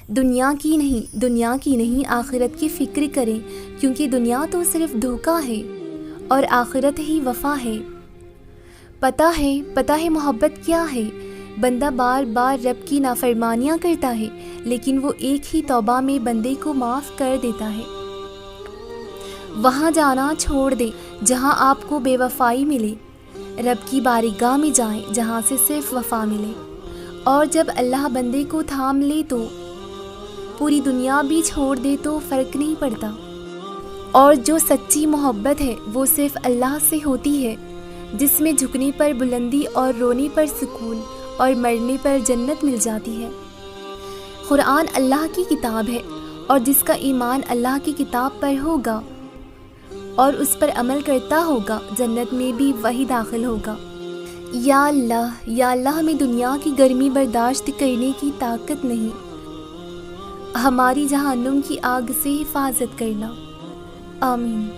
دنیا کی نہیں آخرت کی فکر کریں، کیونکہ دنیا تو صرف دھوکہ ہے اور آخرت ہی وفا ہے۔ پتہ ہے محبت کیا ہے؟ بندہ بار بار رب کی نافرمانیاں کرتا ہے، لیکن وہ ایک ہی توبہ میں بندے کو معاف کر دیتا ہے۔ وہاں جانا چھوڑ دیں جہاں آپ کو بے وفائی ملے، رب کی بارگاہ میں جائیں جہاں سے صرف وفا ملے۔ اور جب اللہ بندے کو تھام لے تو پوری دنیا بھی چھوڑ دے تو فرق نہیں پڑتا۔ اور جو سچی محبت ہے وہ صرف اللہ سے ہوتی ہے، جس میں جھکنے پر بلندی اور رونے پر سکون اور مرنے پر جنت مل جاتی ہے۔ قرآن اللہ کی کتاب ہے، اور جس کا ایمان اللہ کی کتاب پر ہوگا اور اس پر عمل کرتا ہوگا، جنت میں بھی وہی داخل ہوگا۔ یا اللہ ہمیں دنیا کی گرمی برداشت کرنے کی طاقت نہیں، ہماری جہنم کی آگ سے حفاظت کرنا، آمین۔